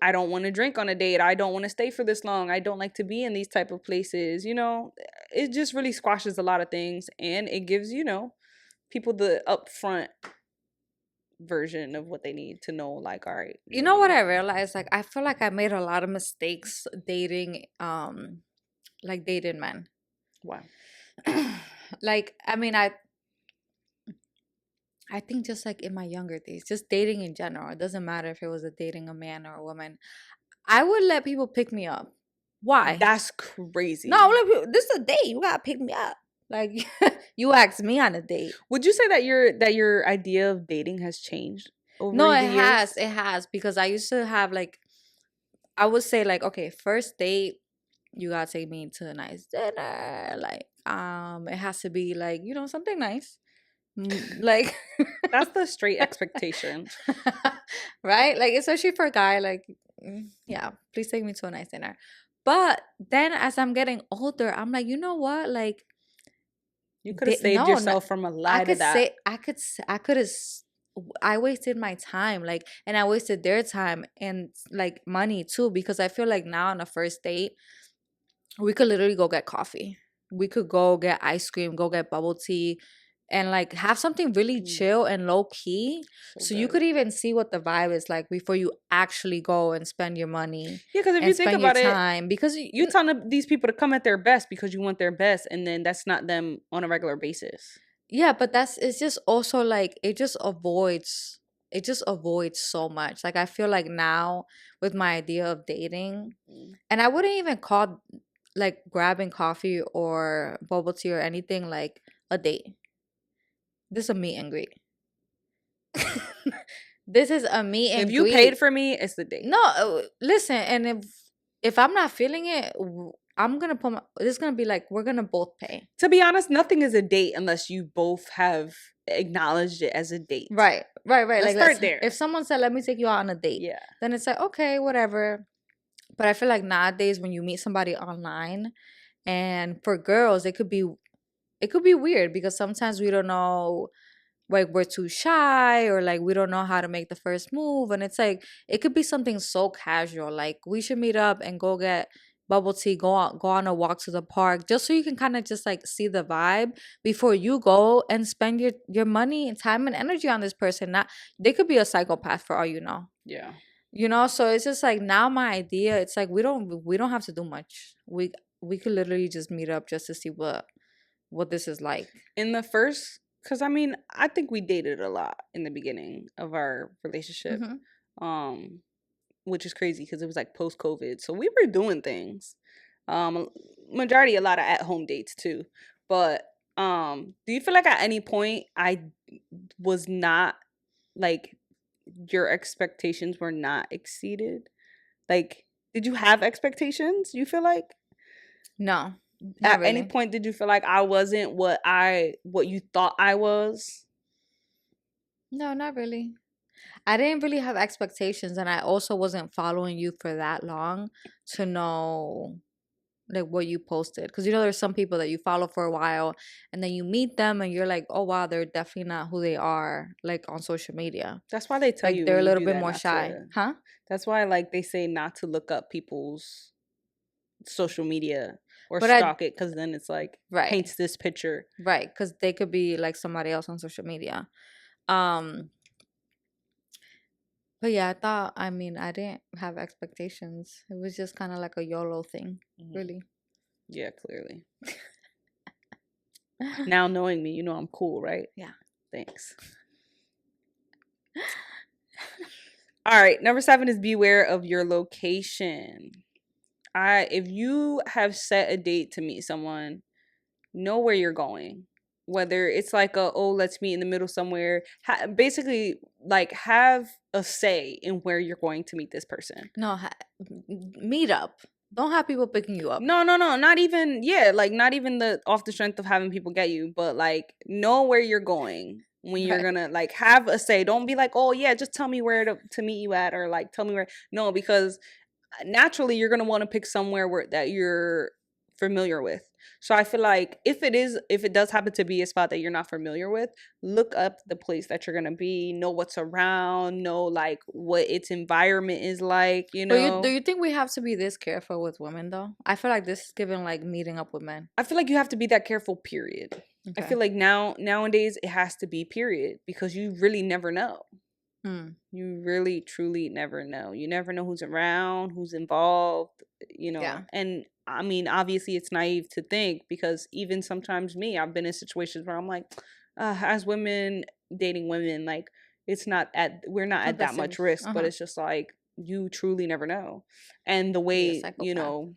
I don't want to drink on a date. I don't want to stay for this long. I don't like to be in these type of places. You know, it just really squashes a lot of things, and it gives, you know, people the upfront version of what they need to know. Like, all right, you know what I realized? Like, I feel like I made a lot of mistakes dating like dating men. Wow. Like, I mean, I think just like in my younger days, just dating in general, it doesn't matter if it was dating a man or a woman, I would let people pick me up. Why? That's crazy. No, this is a date. You gotta pick me up. Like, you asked me on a date. Would you say that your idea of dating has changed over the years? It has, because I used to have, like, I would say, like, okay, first date, you gotta take me to a nice dinner. Like, it has to be like, you know, something nice. Like, that's the straight expectation. Right? Like, especially for a guy, like, yeah, please take me to a nice dinner. But then as I'm getting older, I'm like, you know what? Like, you could have saved yourself from a lot of that. I wasted my time, like, and I wasted their time and like money too, because I feel like now on a first date, we could literally go get coffee. We could go get ice cream, go get bubble tea, and like have something really chill and low key. So you could even see what the vibe is like before you actually go and spend your money. Yeah, because if you think about it, because you're telling these people to come at their best because you want their best, and then that's not them on a regular basis. Yeah, but it's just also like it just avoids so much. Like, I feel like now with my idea of dating, and I wouldn't even call like grabbing coffee or bubble tea or anything like a date. This is a meet and greet. This is a meet and greet. If you paid for me, it's the date. No, listen, and if I'm not feeling it, I'm gonna this is gonna be like, we're gonna both pay. To be honest, nothing is a date unless you both have acknowledged it as a date. Right. Let's like, start there. If someone said, "Let me take you out on a date," yeah, then it's like, okay, whatever. But I feel like nowadays when you meet somebody online, and for girls, it could be weird because sometimes we don't know, like, we're too shy, or like we don't know how to make the first move, and it's like it could be something so casual, like we should meet up and go get bubble tea, go on a walk to the park, just so you can kind of just like see the vibe before you go and spend your money and time and energy on this person. Not, they could be a psychopath for all you know. Yeah. You know, so it's just like, now my idea, it's like we don't have to do much. We could literally just meet up just to see what this is like. In the first, because I mean, I think we dated a lot in the beginning of our relationship. Which is crazy because it was like post COVID, so we were doing things. Majority a lot of at home dates too. But do you feel like at any point I was not, like, your expectations were not exceeded? Like, did you have expectations? You feel like? No. At really. Any point did you feel like I wasn't what you thought I was? No, not really. I didn't really have expectations, and I also wasn't following you for that long to know like what you posted, because you know there's some people that you follow for a while and then you meet them and you're like, oh wow, they're definitely not who they are like on social media. That's why they tell like you they're a little bit more shy, huh? That's why, like, they say not to look up people's social media or but stalk it, because then it's like, right, paints this picture, right? Because they could be like somebody else on social media. But yeah, I didn't have expectations. It was just kind of like a YOLO thing, really. Yeah, clearly. Now knowing me, you know I'm cool, right? Yeah. Thanks. All right, number 7 is beware of your location. If you have set a date to meet someone, know where you're going. Whether it's like let's meet in the middle somewhere. Basically, like, have a say in where you're going to meet this person. No, meet up. Don't have people picking you up. No. Not even, like, not even the off the strength of having people get you, but like, know where you're going when you're gonna like have a say. Don't be like, oh yeah, just tell me where to meet you at, or like tell me where. No, because naturally you're gonna want to pick somewhere that you're familiar with. So I feel like if it does happen to be a spot that you're not familiar with, look up the place that you're gonna be, know what's around, know like what its environment is like, you know. Do you think we have to be this careful with women though? I feel like this is giving like meeting up with men. I feel like you have to be that careful, period. Okay. I feel like nowadays it has to be, period, because you really never know. You really truly never know. You never know who's around, who's involved, you know. Yeah. And I mean, obviously it's naive to think, because even sometimes I've been in situations where I'm like, as women dating women, like, we're not at that much risk, but it's just like, you truly never know. And the way, you know,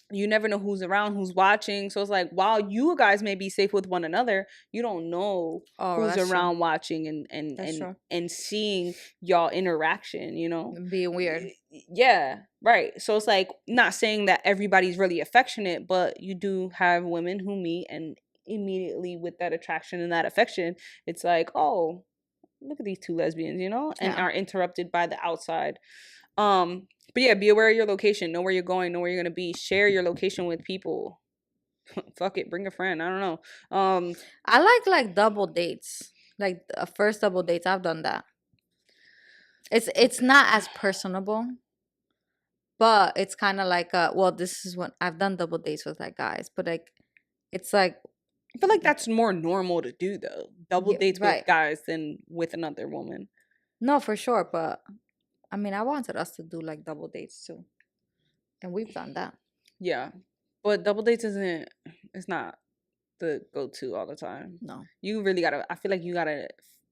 you never know who's around, who's watching. So it's like, while you guys may be safe with one another, you don't know who's around true. Watching and seeing y'all interaction, you know, being weird. Yeah, right. So it's like, not saying that everybody's really affectionate, but you do have women who meet, and immediately with that attraction and that affection, it's like, oh, look at these two lesbians, you know, and are interrupted by the outside. But yeah, be aware of your location. Know where you're going. Know where you're gonna be. Share your location with people. Fuck it, bring a friend. I don't know. I like double dates. Like first double dates, I've done that. It's not as personable, but it's kind of like this is when I've done double dates with like guys, but like it's like, I feel like that's more normal to do though. Double dates with guys than with another woman. No, for sure, but I mean, I wanted us to do like double dates too, and we've done that. Yeah, but double dates it's not the go-to all the time. No, you really gotta. I feel like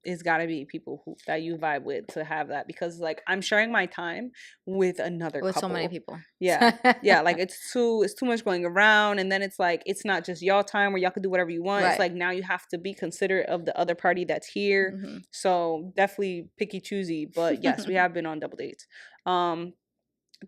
it's gotta be people that you vibe with to have that, because like, I'm sharing my time with another couple. So many people. Yeah, like it's too much going around, and then it's like, it's not just y'all time where y'all can do whatever you want. Right. It's like, now you have to be considerate of the other party that's here. Mm-hmm. So definitely picky choosy, but yes, we have been on double dates.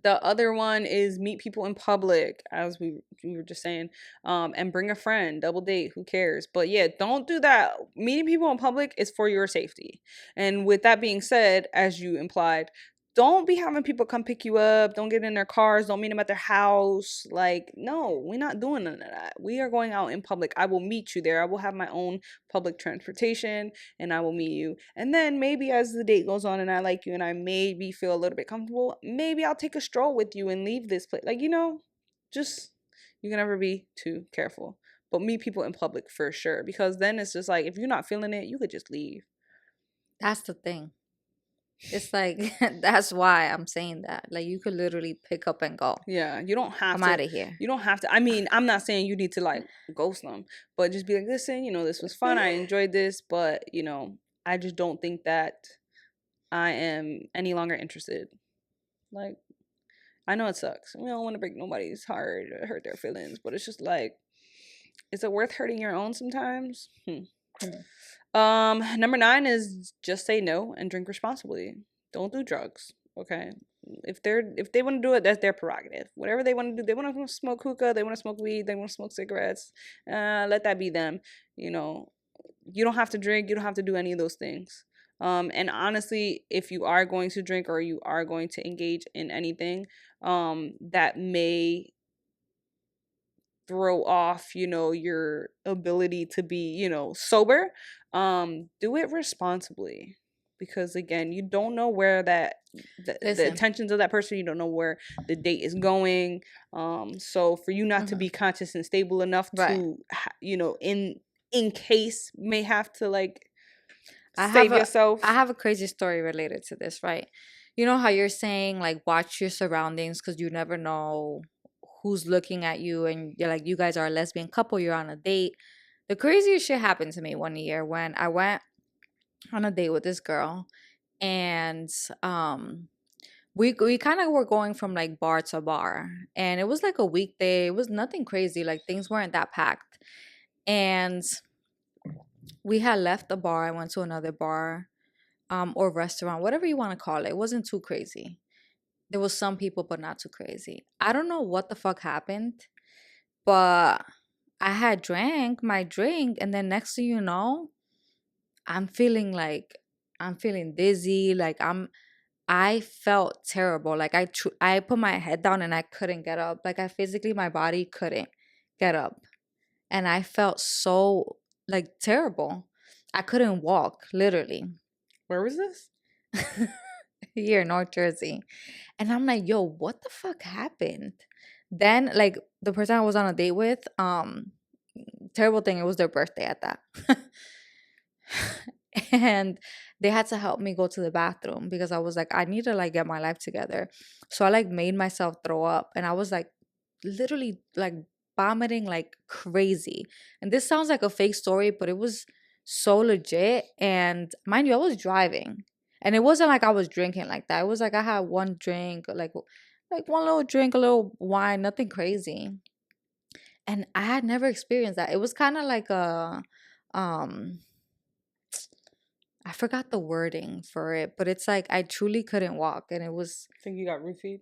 The other one is meet people in public, as we were just saying, and bring a friend. Double date, who cares? But yeah, don't do that. Meeting people in public is for your safety. And with that being said, as you implied, don't be having people come pick you up. Don't get in their cars. Don't meet them at their house. Like, no, we're not doing none of that. We are going out in public. I will meet you there. I will have my own public transportation, and I will meet you. And then maybe as the date goes on and I like you and I maybe feel a little bit comfortable, maybe I'll take a stroll with you and leave this place. Like, you know, Just, you can never be too careful. But meet people in public for sure, because then it's just like, if you're not feeling it, you could just leave. That's the thing. It's like, that's why I'm saying that. Like, you could literally pick up and go. Yeah, you don't have I'm to. out of here. You don't have to. I mean, I'm not saying you need to like ghost them, but just be like, listen, this was fun. I enjoyed this, but I just don't think that I am any longer interested. Like, I know it sucks. We don't want to break nobody's heart or hurt their feelings, but it's just like, is it worth hurting your own sometimes? Number 9 is just say no and drink responsibly. Don't do drugs. Okay. If they want to do it, that's their prerogative. Whatever they want to do, they want to smoke hookah, they want to smoke weed, they want to smoke cigarettes. Let that be them. You don't have to drink. You don't have to do any of those things. And honestly, if you are going to drink or you are going to engage in anything, that may throw off, your ability to be, sober, do it responsibly. Because again, you don't know where the intentions of that person, you don't know where the date is going. So for you not to be conscious and stable enough to, in case may have to like save yourself. I have a crazy story related to this, right? You know how you're saying like watch your surroundings because you never know who's looking at you, and you're like, you guys are a lesbian couple, you're on a date. The craziest shit happened to me one year when I went on a date with this girl, and we kind of were going from like bar to bar, and it was like a weekday. It was nothing crazy, like things weren't that packed, and we had left the bar. I went to another bar or restaurant, whatever you want to call it. It wasn't too crazy. There was some people, but not too crazy. I don't know what the fuck happened, but I had drank my drink, and then next thing you know, I'm feeling dizzy. Like I felt terrible. Like I put my head down and I couldn't get up. Like I physically, my body couldn't get up, and I felt so like terrible. I couldn't walk, literally. Where was this? Here in North Jersey. And I'm like, yo, what the fuck happened? Then like the person I was on a date with, terrible thing, it was their birthday at that. And they had to help me go to the bathroom because I was like, I need to like get my life together. So I like made myself throw up, and I was like literally like vomiting like crazy. And this sounds like a fake story, but it was so legit. And mind you, I was driving. And it wasn't like I was drinking like that. It was like I had one drink, like one little drink, a little wine, nothing crazy. And I had never experienced that. It was kind of like a I forgot the wording for it, but it's like I truly couldn't walk, and it was. I think you got roofied.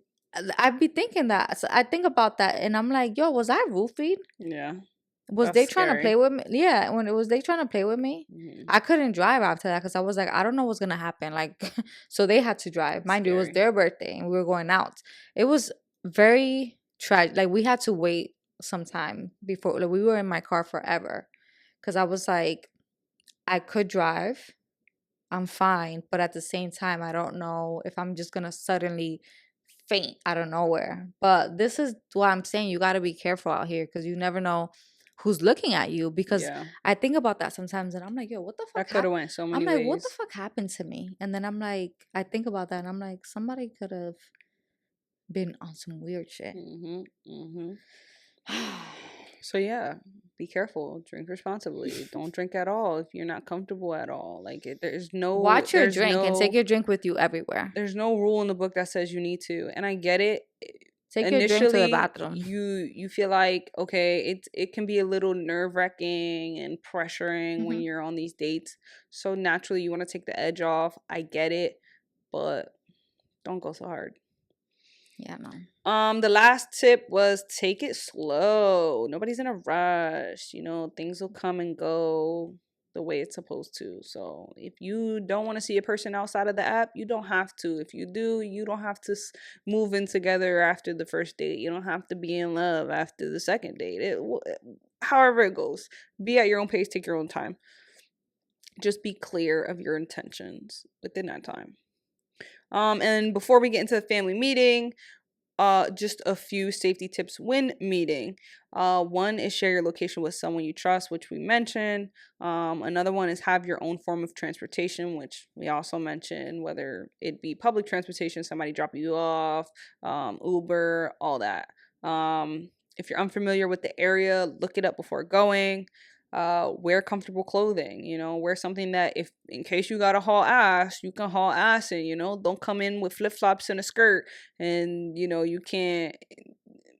I'd be thinking that. So I think about that, and I'm like, yo, was I roofied? Yeah. Was they trying to play with me? Yeah, when it was they trying to play with me, I couldn't drive after that because I was like, I don't know what's gonna happen. Like, so they had to drive. Mind you, it was their birthday and we were going out. It was very tragic. Like we had to wait some time before. Like we were in my car forever because I was like, I could drive, I'm fine, but at the same time, I don't know if I'm just gonna suddenly faint out of nowhere. But this is why I'm saying you gotta be careful out here because you never know who's looking at you. Because I think about that sometimes, and I'm like, yo, what the fuck? That could have went so many ways. I'm like, what the fuck happened to me? And then I'm like, I think about that, and I'm like, somebody could have been on some weird shit. So yeah, be careful. Drink responsibly. Don't drink at all if you're not comfortable at all. Like there's no watch your drink and take your drink with you everywhere. There's no rule in the book that says you need to, and I get it. Take your drink to the bathroom. You feel like okay, it can be a little nerve-wracking and pressuring when you're on these dates. So naturally, you want to take the edge off. I get it, but don't go so hard. Yeah, no. The last tip was take it slow. Nobody's in a rush. Things will come and go the way it's supposed to. So if you don't want to see a person outside of the app, you don't have to. If you do, you don't have to move in together after the first date. You don't have to be in love after the second date. However it goes, be at your own pace, take your own time. Just be clear of your intentions within that time. And before we get into the family meeting, just a few safety tips when meeting. One is share your location with someone you trust, which we mentioned. Another one is have your own form of transportation, which we also mentioned, whether it be public transportation, somebody drop you off, Uber, all that. If you're unfamiliar with the area, look it up before going. Wear comfortable clothing, wear something that, if in case you gotta haul ass, you can haul ass in. Don't come in with flip-flops and a skirt and you can't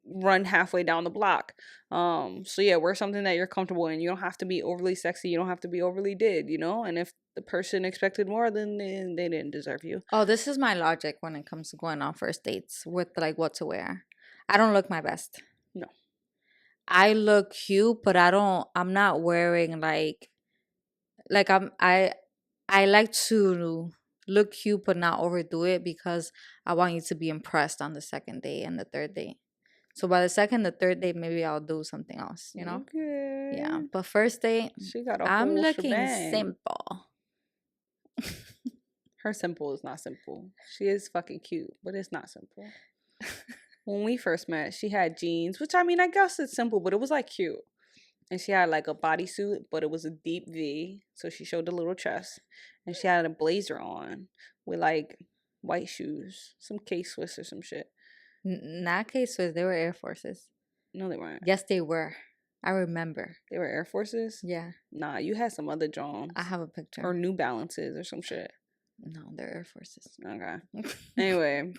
run halfway down the block. So yeah, wear something that you're comfortable in. You don't have to be overly sexy, you don't have to be overly and if the person expected more, then they didn't deserve you. Oh, this is my logic when it comes to going on first dates with like what to wear. I don't look my best. No, I look cute, but I'm not wearing I like to look cute but not overdo it, because I want you to be impressed on the second day and the third day. So by the second, the third day, maybe I'll do something else, Okay. Yeah, but first date, I'm looking simple. Her simple is not simple. She is fucking cute, but it's not simple. When we first met, she had jeans, which I mean, I guess it's simple, but it was like cute. And she had like a bodysuit, but it was a deep V, so she showed a little chest. And she had a blazer on with like white shoes, some K-Swiss or some shit. Not K-Swiss, they were Air Forces. No, they weren't. Yes, they were. I remember. They were Air Forces? Yeah. Nah, you had some other Johns. I have a picture. Or New Balances or some shit. No, they're Air Forces. Okay. Anyway,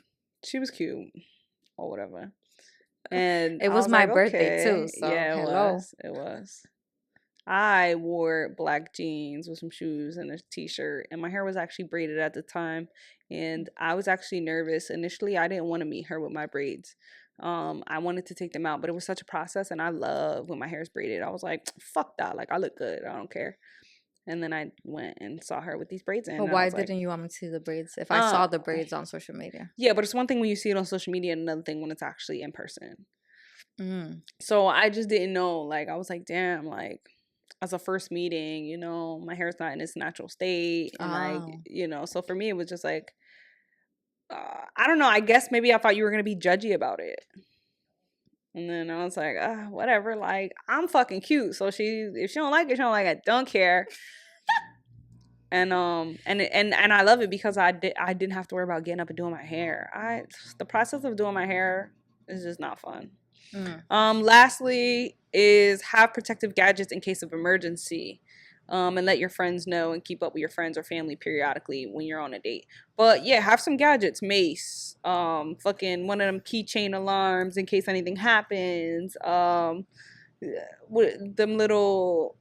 she was cute. Or whatever. And it was my birthday too. So yeah, hello. It was. I wore black jeans with some shoes and a t-shirt, and my hair was actually braided at the time, and I was actually nervous. Initially, I didn't want to meet her with my braids. I wanted to take them out, but it was such a process, and I love when my hair is braided. I was like, fuck that. Like, I look good. I don't care. And then I went and saw her with these braids in. But why didn't you want me to see the braids if I saw the braids on social media? Yeah, but it's one thing when you see it on social media and another thing when it's actually in person. So I just didn't know. Like, I was like, damn, like, as a first meeting, my hair's not in its natural state. And so for me, it was just like, I don't know. I guess maybe I thought you were going to be judgy about it. And then I was like, whatever. Like, I'm fucking cute. So if she don't like it, she don't like it. Don't care. And I love it because I didn't have to worry about getting up and doing my hair. The process of doing my hair is just not fun. Lastly is have protective gadgets in case of emergency. And let your friends know and keep up with your friends or family periodically when you're on a date. But yeah, have some gadgets, mace, fucking one of them keychain alarms in case anything happens. Them little,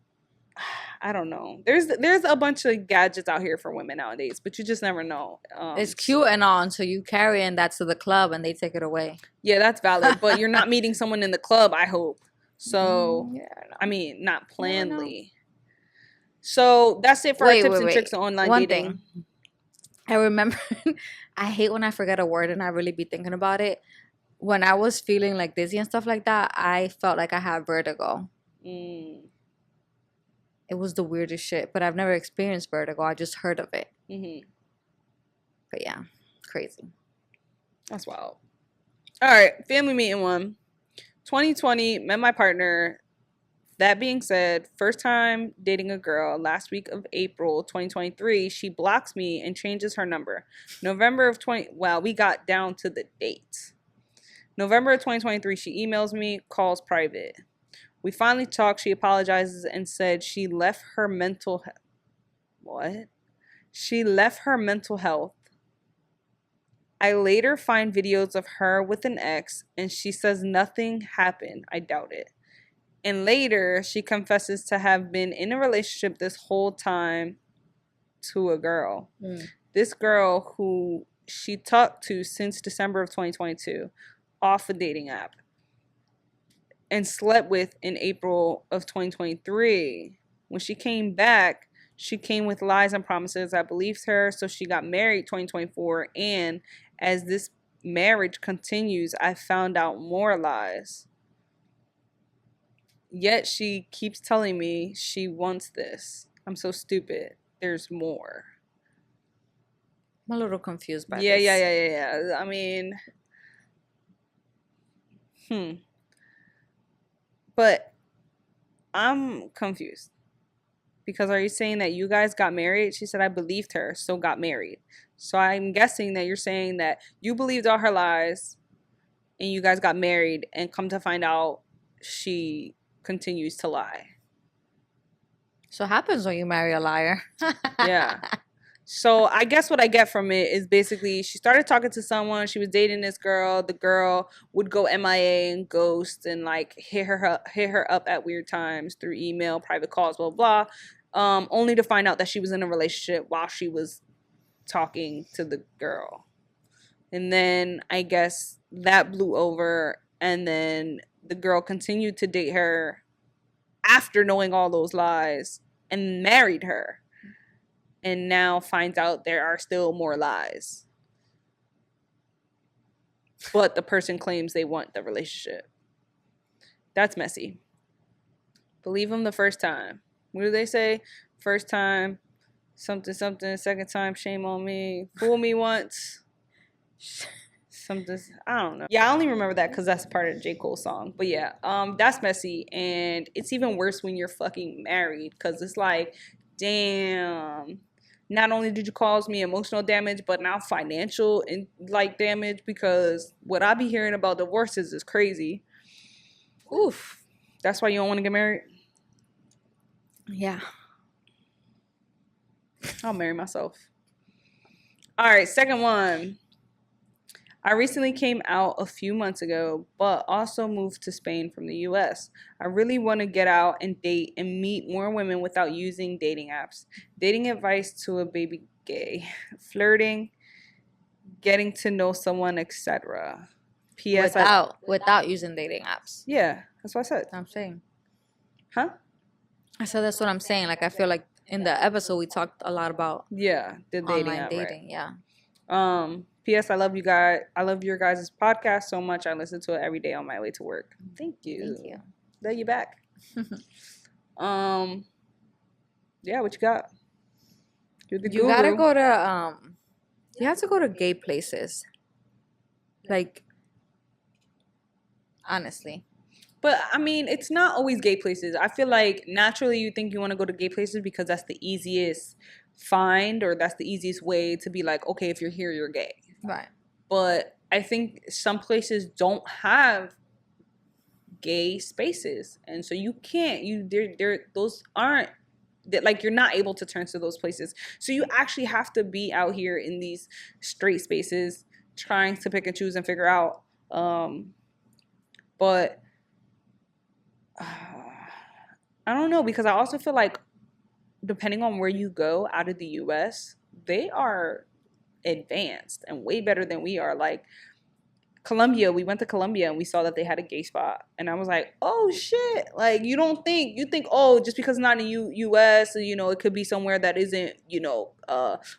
I don't know. There's a bunch of gadgets out here for women nowadays, but you just never know. It's cute and all until you carrying that to the club and they take it away. Yeah, that's valid. But you're not meeting someone in the club, I hope. So, I mean, not plannedly. So that's it for our tips and tricks on online dating. Thing. I remember, I hate when I forget a word and I really be thinking about it. When I was feeling like dizzy and stuff like that, I felt like I had vertigo. It was the weirdest shit, but I've never experienced vertigo. I just heard of it. But yeah, crazy. That's wild. All right, family meeting 1. 2020, met my partner. That being said, first time dating a girl, last week of April 2023, she blocks me and changes her number. We got down to the date. November of 2023, she emails me, calls private. We finally talked. She apologizes and said she left her mental She left her mental health. I later find videos of her with an ex, and she says nothing happened. I doubt it. And later, she confesses to have been in a relationship this whole time to a girl. This girl who she talked to since December of 2022 off a dating app and slept with in April of 2023. When she came back, she came with lies and promises. I believed her, so she got married 2024. And as this marriage continues, I found out more lies. Yet she keeps telling me she wants this. I'm so stupid. There's more. I'm a little confused by this. Yeah. I mean, But I'm confused. Because are you saying that you guys got married? She said, I believed her, so got married. So I'm guessing that you're saying that you believed all her lies and you guys got married and come to find out she continues to lie. So it happens when you marry a liar. Yeah. So I guess what I get from it is basically she started talking to someone. She was dating this girl. The girl would go MIA and ghost and like hit her up at weird times through email, private calls, blah blah. Only to find out that she was in a relationship while she was talking to the girl. And then I guess that blew over, and then the girl continued to date her after knowing all those lies and married her. And now finds out there are still more lies. But the person claims they want the relationship. That's messy. Believe them the first time. What do they say? First time, something, something. Second time, shame on me. Fool me once. Something, I don't know. Yeah, I only remember that because that's part of J. Cole's song. But yeah, that's messy. And it's even worse when you're fucking married. Because it's like, damn. Not only did you cause me emotional damage, but now financial and like damage, because what I be hearing about divorces is crazy. Oof. That's why you don't want to get married? Yeah. I'll marry myself. All right, second one. I recently came out a few months ago, but also moved to Spain from the US. I really want to get out and date and meet more women without using dating apps. Dating advice to a baby gay. Flirting, getting to know someone, etc. P.S. Without using dating apps. Yeah, that's what I said. I'm saying. Huh? I said that's what I'm saying. Like I feel like in the episode we talked a lot about the dating online app, dating. Right? Yeah. P.S. I love you guys. I love your guys' podcast so much. I listen to it every day on my way to work. Thank you. Thank you. Love you back. Yeah, what you got? You gotta go to you have to go to gay places. Like honestly. But I mean, it's not always gay places. I feel like naturally you think you want to go to gay places because that's the easiest find, or that's the easiest way to be like, okay, if you're here, you're gay. Right. But I think some places don't have gay spaces, and so you can't. Those aren't that, like, you're not able to turn to those places. So you actually have to be out here in these straight spaces, trying to pick and choose and figure out. But I don't know, because I also feel like depending on where you go out of the US, they are advanced and way better than we are. Like Colombia, we went to Colombia and we saw that they had a gay spot, and I was like, oh shit. Like, you think, oh, just because it's not in US, it could be somewhere that isn't,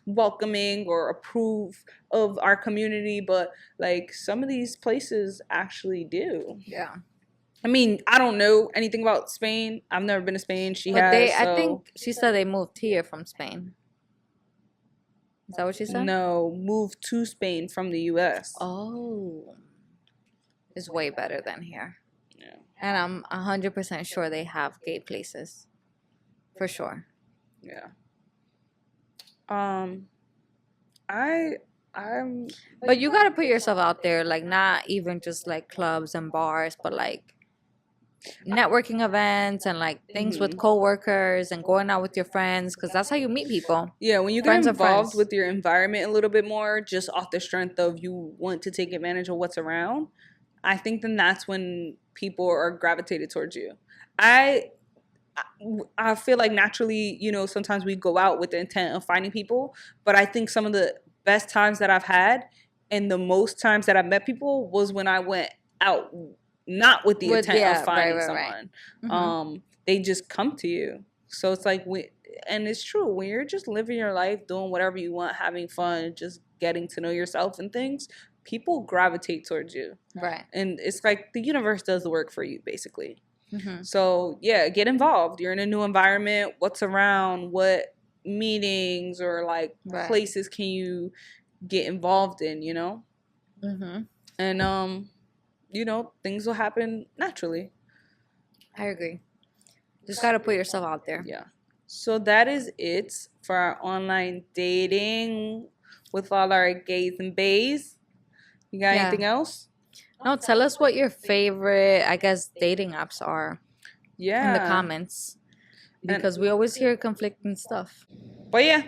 welcoming or approve of our community, but like some of these places actually do. Yeah. I mean, I don't know anything about Spain. I've never been to Spain. I think she said they moved here from Spain. Is that what she said? No, moved to Spain from the US. Oh. It's way better than here. Yeah. And I'm 100% sure they have gay places. For sure. Yeah. But you gotta put yourself out there, like not even just like clubs and bars, but like networking events and like things with coworkers and going out with your friends, because that's how you meet people. Yeah, when you get involved with your environment a little bit more, just off the strength of you want to take advantage of what's around, I think then that's when people are gravitated towards you. I feel like naturally, sometimes we go out with the intent of finding people, but I think some of the best times that I've had and the most times that I've met people was when I went out not with the intent of finding someone. Right. Mm-hmm. They just come to you. So it's like, and it's true, when you're just living your life, doing whatever you want, having fun, just getting to know yourself and things, people gravitate towards you. Right. And it's like the universe does the work for you, basically. Mm-hmm. So yeah, get involved. You're in a new environment. What's around? What meetings or like places can you get involved in, Mm-hmm. And things will happen naturally. I agree. Just gotta put yourself out there. Yeah. So that is it for our online dating with all our gays and bays. You got anything else? No, tell us what your favorite, I guess, dating apps are. Yeah. In the comments. Because we always hear conflicting stuff. But yeah,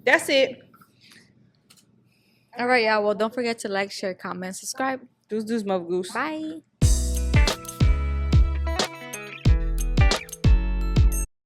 that's it. All right, yeah. Well, don't forget to like, share, comment, subscribe. Deuce, deuce, mother goose. Bye.